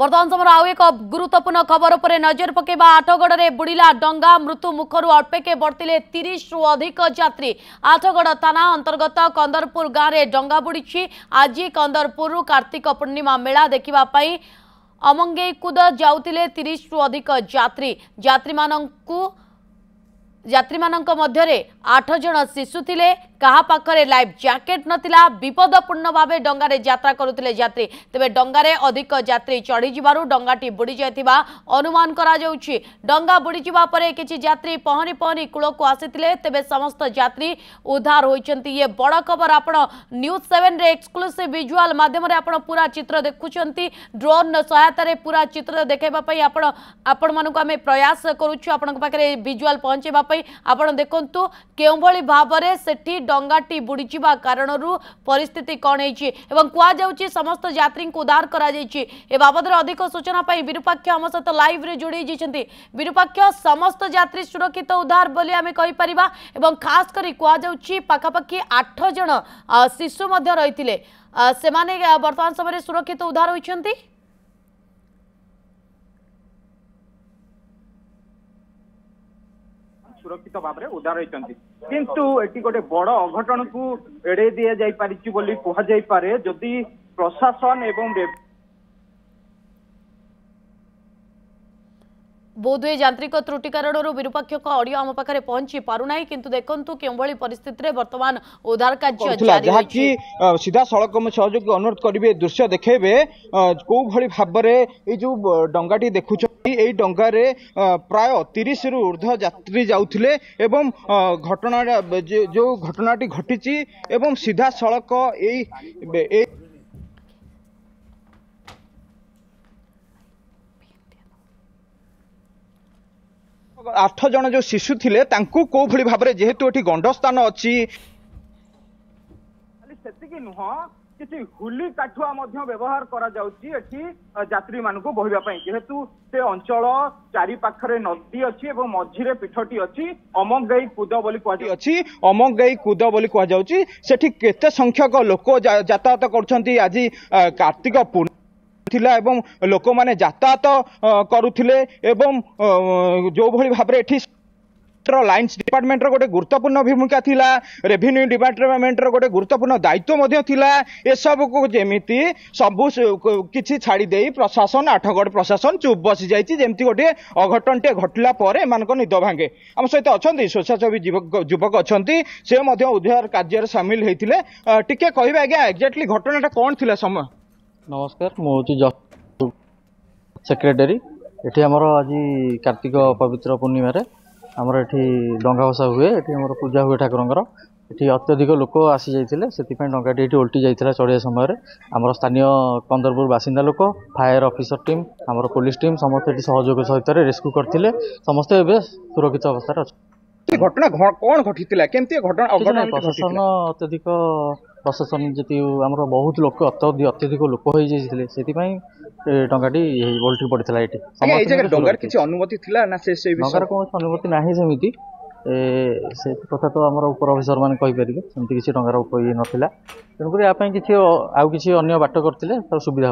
बर्तमान समय आउ एक गुरुत्वपूर्ण खबर पर नजर पकेबा। आठगड़ में बुड़िला डंगा मृत्यु मुखर अल्पेके बढ़ते 30 रु अधिक यात्री। आठगड़ थाना अंतर्गत कंदरपुर गाँव में डंगा बुड़ी। आज कंदरपुर कार्तिक पूर्णिमा मेला देखा अमंगेईकुद जाउतिले 30 रु अधिक यात्री। यात्री मानक मध्यरे 8 जन शिशु थिले। कहा पाखरे लाइफ जैकेट नथिला। विपदपूर्ण भावे डंगारे यात्रा करुथिले यात्री। तेबे डंगारे अधिक यात्री चढ़ी जिबारु डंगाटी बुड़ी जायतिबा अनुमान करा जाउछि। डंगा बुड़ी जिबा परे किछि यात्री पहरी पहरी कूल को आसिथिले। तेबे समस्त यात्री उद्धार होइचंती। ये बड़ खबर आपण न्यूज 7 रे एक्सक्लूसिव विजुअल माध्यम रे आपण पूरा चित्र देखुचंती। ड्रोन सहायता रे पूरा चित्र देखाइबा पई आपण मानको आमे प्रयास करूछु। आपण पाखरे विजुअल पहुंचेबा पई आपण देखंतु केउ भली भाबरे सेठी डंगाटी बुड़ी जिबा कारणरू परिस्थिति कौन एवं कुआ जाउची समस्त यात्री को उद्धार करा जाइछि। ए बाबद अधिक सूचना पाई विरूपाक्ष हम सहित लाइव रे जोड़ी जिछंती। विरूपाक्ष समस्त यात्री सुरक्षित उद्धार बोली आमे कहि परिबा एवं खास करी कुआ जाउची पाखापाखि 8 जन शिशु मध्य रहिथिले। सेमाने वर्तमान समय सुरक्षित उद्धार होइछंती। सुरक्षित भाव में उद्धार होती किंतु एटी गोटे बड़ अघटन को एड़े दि जाई पारिछि बोली कहा जाई पारे। जदि प्रशासन एवं बोधवे यांत्रिक त्रुटि कारण विरूपाक्ष ऑडियो आम पाखे पहुंची पारुना किंतु देखंतु केवली परिस्थिति रे वर्तमान उद्धार कार्य जारी जहाँकि सीधा सड़क में सहयोग अनुरोध करेंगे दृश्य देखेबे कौ भली भाव में जो डंगाटी देखुं यही डंगारे प्राय 30 रु ऊर्ध्व यात्री जाउथिले एवं घटना जो घटनाटी घटी एवं सीधा सड़क यही 8 जन जो शिशु थिले तांकू को भली भाबरे जेहेतु एठी गंड स्थान अछि सेतिकी नुह किछि हुली काठुआ मध्य व्यवहार करा जाउची एठी यात्री मानकु बहिबा पई। जेहेतु से अंचल चारि पाखरे नदी अछि एवं मझिरे पीठटी अछि अमंगई कूद बोली कहै अछि। अमंगई कूद बोली कह जाउची। सेठी केते संख्यक लोक यातायात करछंती। आज कार्तिक पूर्णिमा थिला एवं लोक माने यातायात करुथिले एवं जो भली भाबरे एठी लाइन्स डिपार्टमेंट गोटे गुरुत्वपूर्ण भूमिका थिला। रेवेन्यू डिपार्टमेंट गोटे गुरुत्वपूर्ण दायित्व मध्य थिला। ए सब को जेमिति सबु किछि छाड़ी देई प्रशासन आठगड़ प्रशासन चुप बसी जाइछि। जेमिति गोटे अघटनटे घटला परे मानको निद भांगे। हम सहित अछंती स्वेच्छासेवी युवक अछंती से मध्य उद्धार कार्य शामिल हेतिले। टिके कहिबे आज्ञा एक्जेक्टली घटनाटा कोन थिला समय। नमस्कार मु सेक्रेटरी एठी हमर आज कार्तिक पवित्र पूर्णिमा रे हमर एठी डंगा भसा हुए। एठी हमर पूजा हुए ठाकुरंकर। एठी अत्यधिक लोक आसी जाइथिले सेतिपय डंगाटी एठी उल्टी जाइथिला चढ़िया समय रे। हमर स्थानीय कंदरपुर बासिंदा लोक फायर ऑफिसर टीम हमर पुलिस टीम समस्त एठी सहयोग सहित रेस्क्यू करथिले। समस्त एबे सुरक्षित अवस्था रे अछि। घटना कोन घटितिला केमती घटना अघटन प्रशासन अत्यधिक प्रशासन जी आम बहुत लोक अत्यधिक लोक हो जाते से टंगाटी ओल्टी पड़ता ये डंगार किसी अनुमति थिला ना से डंगार कौन अनुमति ना सेमती से कथा तो आम उपर अफिसर मैंने कहींपारे सेमती किसी डंगार ये नाला तेणुक किसी आउ किसी अन्य बाट करते तार सुविधा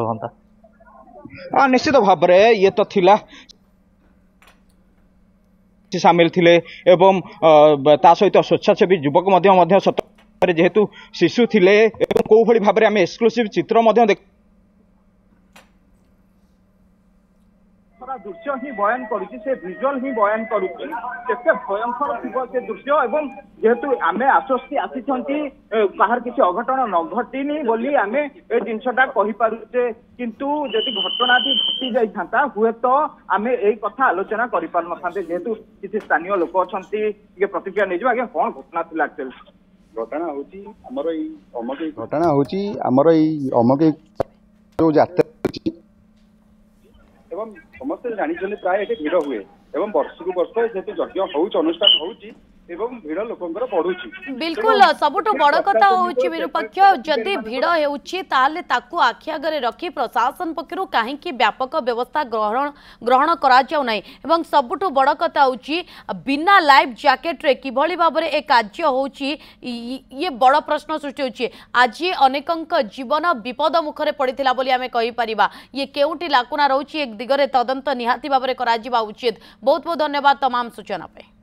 हाँ निश्चित भाव में ये तो थिला सामिल थिले एवं ता सहित स्वेच्छासेवी युवक जेहेतु शिशु थिले एवं को भली भाबरे आमे एक्सक्लूसिव चित्र मध्य दृश्य ही बयान करुछि से विजुअल ही बयान करुछि केते भयंकर थिबो से दृश्य एवं जेहेतु आमे आश्वस्ति आसीछंती बाहर किसी अघटन न घटिनी बोली आमे ए जिनसटा कहि पारुछे। किंतु जदि घटनाटी घटी जाई थांता हुए तो आमे एई कथा आलोचना करि पार न थांते। जेहेतु किसी स्थानीय लोक अछंती के प्रतिक्रिया नै जिबा के कोन घटना थिला एक्चुअली घटना होची हमर ई अमगे जो यात्रा एवं समस्त जानी प्राय एटे भिड़ हुए एवं वर्ष को वर्ष जेहेतु यज्ञ होउच अनुष्ठान होउची एवं भीड़ लोकंकर बढ़ुची। बिल्कुल सबुठु बड़ कथा होउची विरूपक्ष जदि भीड़ हेउची ताले ताकू आखि आगरे रखी प्रशासन पक्षरु काहेकि व्यापक व्यवस्था ग्रहण करा जाउ नै एवं सबुठु बड़ कथा होउची बिना लाइफ जैकेट रे किभली भाबरे ए कार्य होउची ये बड़ प्रश्न सृष्टि होउची। आज अनेकंक जीवन विपद मुखरे पड़िथिला बोली आमे कहि परिबा ये केउटी लाकुना रहउची एक दिगरे तदंत निहाती भाबरे करा जिबा उचित। बहुत बहुत धन्यवाद तमाम सूचना पे।